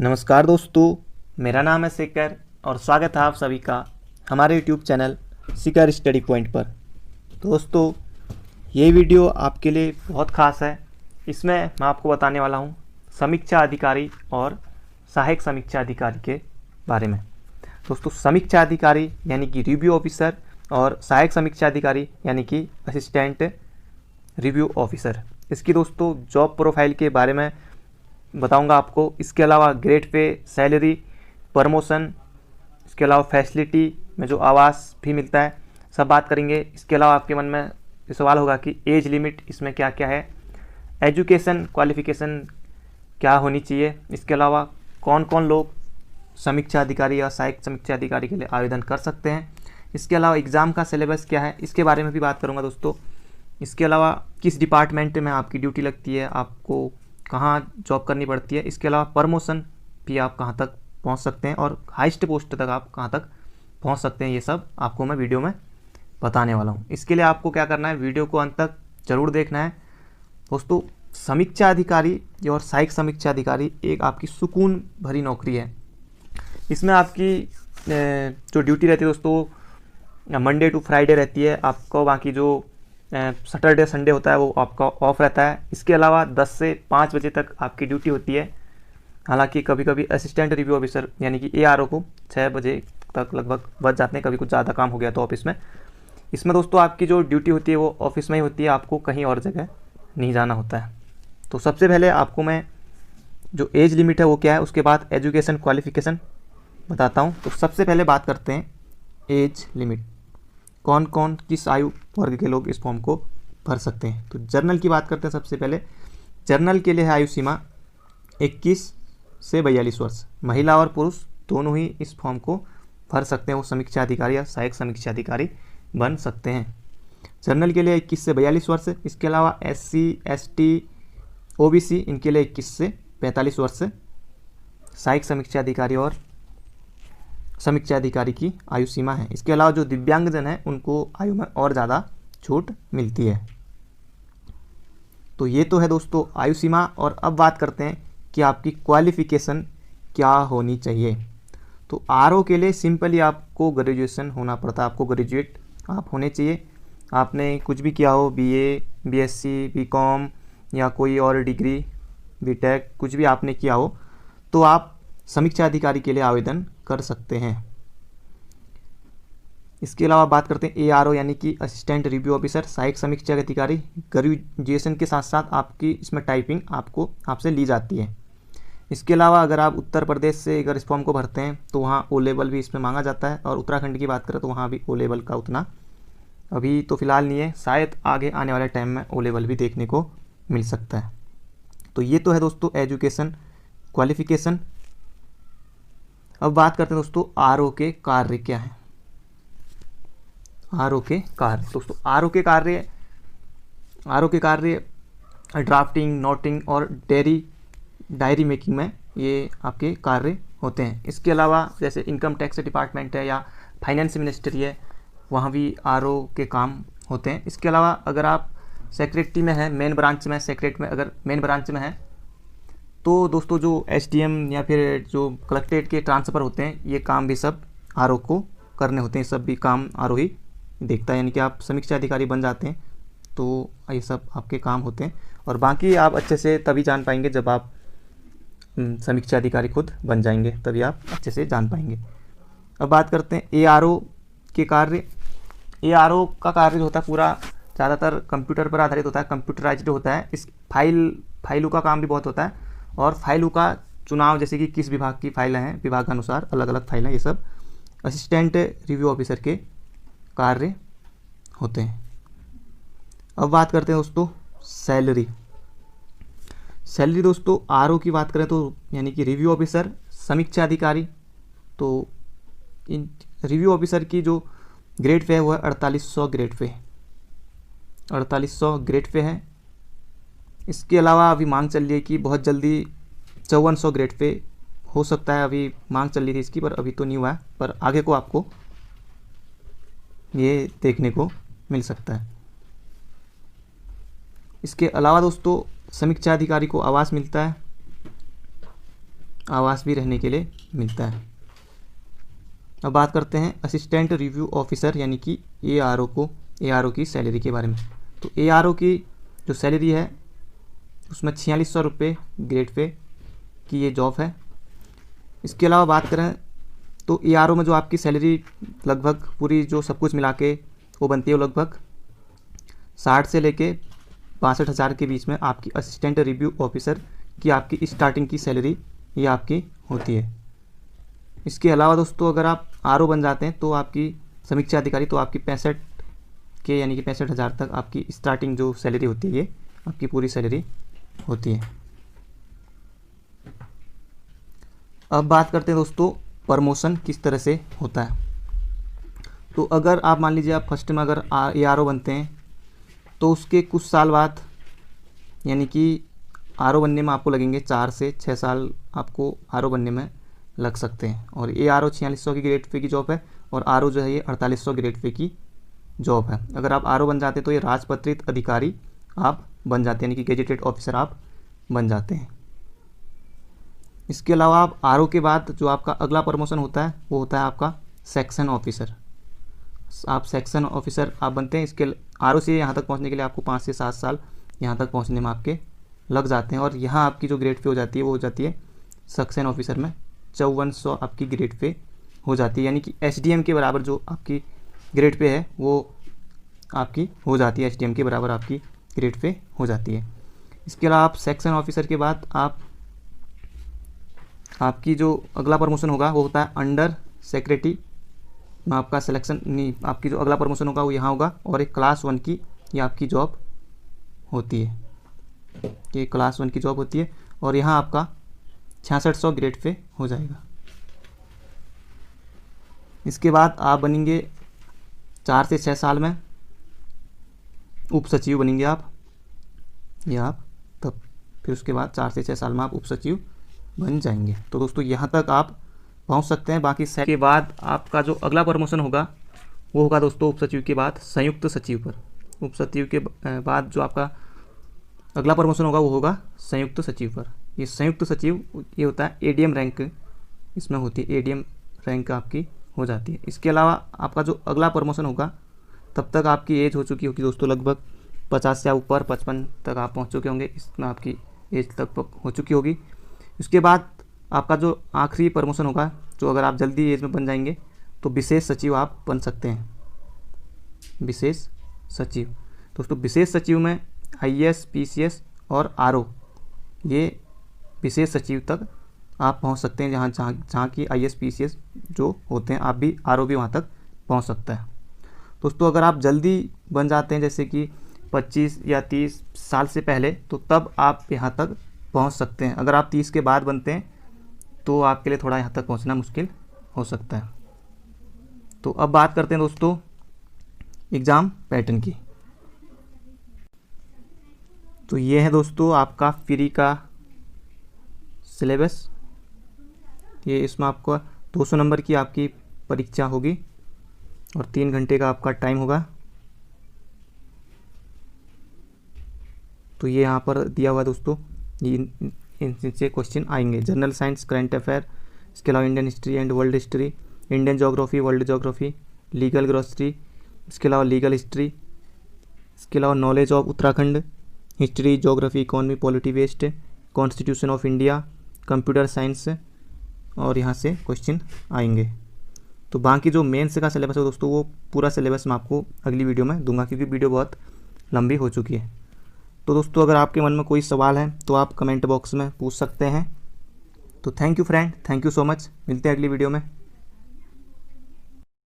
नमस्कार दोस्तों, मेरा नाम है शेखर और स्वागत है आप सभी का हमारे YouTube channel Shekhar study point पर। दोस्तों, ये वीडियो आपके लिए बहुत ख़ास है। इसमें मैं आपको बताने वाला हूँ समीक्षा अधिकारी और सहायक समीक्षा अधिकारी के बारे में। दोस्तों, समीक्षा अधिकारी यानी कि रिव्यू ऑफिसर और सहायक समीक्षा अधिकारी यानी कि असिस्टेंट रिव्यू ऑफिसर, इसकी दोस्तों जॉब प्रोफाइल के बारे में बताऊंगा आपको। इसके अलावा ग्रेड पे, सैलरी, प्रमोशन, इसके अलावा फैसिलिटी में जो आवास भी मिलता है, सब बात करेंगे। इसके अलावा आपके मन में ये सवाल होगा कि एज लिमिट इसमें क्या क्या है, एजुकेशन क्वालिफिकेशन क्या होनी चाहिए, इसके अलावा कौन कौन लोग समीक्षा अधिकारी या सहायक समीक्षा अधिकारी के लिए आवेदन कर सकते हैं, इसके अलावा एग्ज़ाम का सिलेबस क्या है, इसके बारे में भी बात करूँगा दोस्तों। इसके अलावा किस डिपार्टमेंट में आपकी ड्यूटी लगती है, आपको कहाँ जॉब करनी पड़ती है, इसके अलावा प्रमोशन भी आप कहाँ तक पहुँच सकते हैं और हाईएस्ट पोस्ट तक आप कहाँ तक पहुँच सकते हैं, ये सब आपको मैं वीडियो में बताने वाला हूँ। इसके लिए आपको क्या करना है, वीडियो को अंत तक ज़रूर देखना है। दोस्तों, समीक्षा अधिकारी और सहायक समीक्षा अधिकारी एक आपकी सुकून भरी नौकरी है। इसमें आपकी जो ड्यूटी रहती है दोस्तों, मंडे टू फ्राइडे रहती है। आपको बाकी जो सैटरडे संडे होता है वो आपका ऑफ रहता है। इसके अलावा 10 से 5 बजे तक आपकी ड्यूटी होती है। हालांकि कभी कभी असिस्टेंट रिव्यू ऑफिसर यानी कि ARO को 6 बजे तक लगभग बच जाते हैं, कभी कुछ ज़्यादा काम हो गया तो ऑफिस में। इसमें दोस्तों आपकी जो ड्यूटी होती है वो ऑफिस में ही होती है, आपको कहीं और जगह नहीं जाना होता है। तो सबसे पहले आपको मैं जो एज लिमिट है वो क्या है, उसके बाद एजुकेशन क्वालिफिकेशन बताता हूँ। तो सबसे पहले बात करते हैं एज लिमिट, कौन कौन किस आयु वर्ग के लोग इस फॉर्म को भर सकते हैं। तो जर्नल की बात करते हैं। सबसे पहले जर्नल के लिए है आयु सीमा 21 से 42 वर्ष। महिला और पुरुष दोनों ही इस फॉर्म को भर सकते हैं, वो समीक्षा अधिकारी या सहायक समीक्षा अधिकारी बन सकते हैं। जर्नल के लिए 21 से 42 वर्ष। इसके अलावा SC ST OBC इनके लिए 21 से 45 वर्ष सहायक समीक्षा अधिकारी और समीक्षा अधिकारी की आयु सीमा है। इसके अलावा जो दिव्यांगजन है उनको आयु में और ज़्यादा छूट मिलती है। तो ये तो है दोस्तों आयु सीमा। और अब बात करते हैं कि आपकी क्वालिफ़िकेशन क्या होनी चाहिए। तो RO के लिए सिंपली आपको ग्रेजुएशन होना पड़ता है, आपको ग्रेजुएट आप होने चाहिए। आपने कुछ भी किया हो, BA BSc BCom या कोई और डिग्री BTech कुछ भी आपने किया हो तो आप समीक्षा अधिकारी के लिए आवेदन कर सकते हैं। इसके अलावा बात करते हैं ARO यानी कि असिस्टेंट रिव्यू ऑफिसर, सहायक समीक्षा अधिकारी। ग्रेजुएशन के साथ साथ आपकी इसमें टाइपिंग आपसे ली जाती है। इसके अलावा अगर आप उत्तर प्रदेश से अगर इस फॉर्म को भरते हैं तो वहाँ O लेवल भी इसमें मांगा जाता है। और उत्तराखंड की बात करें तो वहाँ भी O लेवल का उतना अभी तो फ़िलहाल नहीं है, शायद आगे आने वाले टाइम में O लेवल भी देखने को मिल सकता है। तो ये तो है दोस्तों एजुकेशन क्वालिफिकेशन। अब बात करते हैं दोस्तों RO के कार्य क्या हैं। RO के कार्य दोस्तों, RO के कार्य ड्राफ्टिंग, नोटिंग और डायरी मेकिंग में ये आपके कार्य होते हैं। इसके अलावा जैसे इनकम टैक्स डिपार्टमेंट है या फाइनेंस मिनिस्ट्री है, वहाँ भी RO के काम होते हैं। इसके अलावा अगर आप सेक्रेटरी में है, मेन ब्रांच में अगर मेन ब्रांच में है तो दोस्तों जो SDM या फिर जो कलेक्ट्रेट के ट्रांसफ़र होते हैं, ये काम भी सब RO को करने होते हैं। सब भी काम RO ही देखता है, यानी कि आप समीक्षा अधिकारी बन जाते हैं तो ये सब आपके काम होते हैं। और बाकी आप अच्छे से तभी जान पाएंगे जब आप समीक्षा अधिकारी खुद बन जाएंगे, तभी आप अच्छे से जान पाएंगे। अब बात करते हैं ARO के कार्य। ARO का कार्य जो होता है पूरा ज़्यादातर कंप्यूटर पर आधारित होता है, कंप्यूटराइज्ड होता है। इस फाइलों का काम भी बहुत होता है और फाइलों का चुनाव, जैसे कि किस विभाग की फाइलें हैं, विभाग के अनुसार अलग अलग फाइलें, ये सब असिस्टेंट रिव्यू ऑफिसर के कार्य होते हैं। अब बात करते हैं दोस्तों सैलरी दोस्तों RO की बात करें तो यानी कि रिव्यू ऑफिसर, समीक्षा अधिकारी, तो इन रिव्यू ऑफिसर की जो ग्रेड पे है वो है 4800 ग्रेड पे, 4800 ग्रेड पे है। इसके अलावा अभी मांग चल रही है कि बहुत जल्दी 5400 ग्रेड पे हो सकता है। अभी मांग चल रही थी इसकी, पर अभी तो नहीं हुआ है, पर आगे को आपको ये देखने को मिल सकता है। इसके अलावा दोस्तों समीक्षा अधिकारी को आवास मिलता है। आवास भी रहने के लिए मिलता है। अब बात करते हैं असिस्टेंट रिव्यू ऑफिसर यानी कि ARO की सैलरी के बारे में। तो ARO की जो सैलरी है उसमें 4600 रुपये ग्रेड पे की ये जॉब है। इसके अलावा बात करें तो ARO में जो आपकी सैलरी लगभग पूरी जो सब कुछ मिला के वो बनती है, वो लगभग 60 से लेके 62,000 के बीच में आपकी असिस्टेंट रिव्यू ऑफिसर की आपकी स्टार्टिंग की सैलरी ये आपकी होती है। इसके अलावा दोस्तों अगर आप RO बन जाते हैं तो आपकी समीक्षा अधिकारी तो आपकी 65 के यानी कि 65,000 तक आपकी स्टार्टिंग जो सैलरी होती है ये आपकी पूरी सैलरी होती है। अब बात करते हैं दोस्तों प्रमोशन किस तरह से होता है। तो अगर आप मान लीजिए आप फर्स्ट में अगर ARO बनते हैं तो उसके कुछ साल बाद यानी कि RO बनने में आपको लगेंगे 4 से 6 साल आपको RO बनने में लग सकते हैं। और ARO 4600 की ग्रेड पे की जॉब है और RO जो है ये 4800 ग्रेड पे की जॉब है। अगर आप RO बन जाते हैं तो ये राजपत्रित अधिकारी आप बन जाते हैं यानी कि गेजेटेड ऑफिसर आप बन जाते हैं। इसके अलावा आप RO के बाद जो आपका अगला प्रमोशन होता है वो होता है आपका सेक्शन ऑफिसर। आप सेक्शन ऑफिसर आप बनते हैं। इसके RO से यहाँ तक पहुँचने के लिए आपको 5 से 7 साल यहाँ तक पहुँचने में आपके लग जाते हैं। और यहाँ आपकी जो ग्रेड पे हो जाती है वो हो जाती है सेक्शन ऑफिसर में 5400 आपकी ग्रेड पे हो जाती है, यानी कि SDM के बराबर जो आपकी ग्रेड पे है वो आपकी हो जाती है, SDM के बराबर आपकी ग्रेड पे हो जाती है। इसके अलावा आप सेक्शन ऑफिसर के बाद आपकी जो अगला प्रमोशन होगा वो होता है अंडर सेक्रेटरी में आपका सिलेक्शन नहीं, आपकी जो अगला प्रमोशन होगा वो यहाँ होगा और एक क्लास 1 की ये आपकी जॉब होती है, ये क्लास 1 की जॉब होती है और यहाँ आपका 6600 ग्रेड पे हो जाएगा। इसके बाद आप बनेंगे 4 से 6 साल में उप सचिव बनेंगे आप, या आप तब फिर उसके बाद 4 से 6 साल में आप उप सचिव बन जाएंगे। तो दोस्तों यहाँ तक आप पहुँच सकते हैं। बाकी के बाद आपका जो अगला प्रमोशन होगा वो होगा दोस्तों उप सचिव के बाद संयुक्त सचिव पर। उप सचिव के बाद जो आपका अगला प्रमोशन होगा वो होगा संयुक्त सचिव पर। ये संयुक्त सचिव ये होता है ADM रैंक इसमें होती है, ADM रैंक आपकी हो जाती है। इसके अलावा आपका जो अगला प्रमोशन होगा तब तक आपकी एज हो चुकी होगी दोस्तों, लगभग 50 से ऊपर 55 तक आप पहुंच चुके होंगे, इसमें आपकी एज तक हो चुकी होगी। उसके बाद आपका जो आखिरी प्रमोशन होगा, जो अगर आप जल्दी एज में बन जाएंगे तो विशेष सचिव आप बन सकते हैं। विशेष सचिव दोस्तों, विशेष सचिव में IAS PCS और RO ये विशेष सचिव तक आप पहुंच सकते हैं। जहाँ की IAS PCS जो होते हैं आप भी RO भी वहाँ तक पहुँच सकता है। दोस्तों अगर आप जल्दी बन जाते हैं जैसे कि 25 या 30 साल से पहले, तो तब आप यहाँ तक पहुँच सकते हैं। अगर आप 30 के बाद बनते हैं तो आपके लिए थोड़ा यहाँ तक पहुँचना मुश्किल हो सकता है। तो अब बात करते हैं दोस्तों एग्ज़ाम पैटर्न की। तो ये है दोस्तों आपका फ्री का सिलेबस। ये इसमें आपको 200 नंबर की आपकी परीक्षा होगी और 3 घंटे का आपका टाइम होगा। तो ये यहाँ पर दिया हुआ दोस्तों, इनसे क्वेश्चन आएंगे। जनरल साइंस, करंट अफेयर, इसके अलावा Indian history and world history, Indian geography, world geography, legal grocery, इसके अलावा लीगल हिस्ट्री, इसके अलावा knowledge of Uttarakhand, history, geography, economy, polity waste, constitution of India, computer science और यहाँ से क्वेश्चन आएंगे। तो बाकी जो मेंस का सिलेबस है दोस्तों वो पूरा सिलेबस मैं आपको अगली वीडियो में दूंगा, क्योंकि वीडियो बहुत लंबी हो चुकी है। तो दोस्तों अगर आपके मन में कोई सवाल है तो आप कमेंट बॉक्स में पूछ सकते हैं। तो thank you friend, thank you so much. मिलते हैं अगली वीडियो में।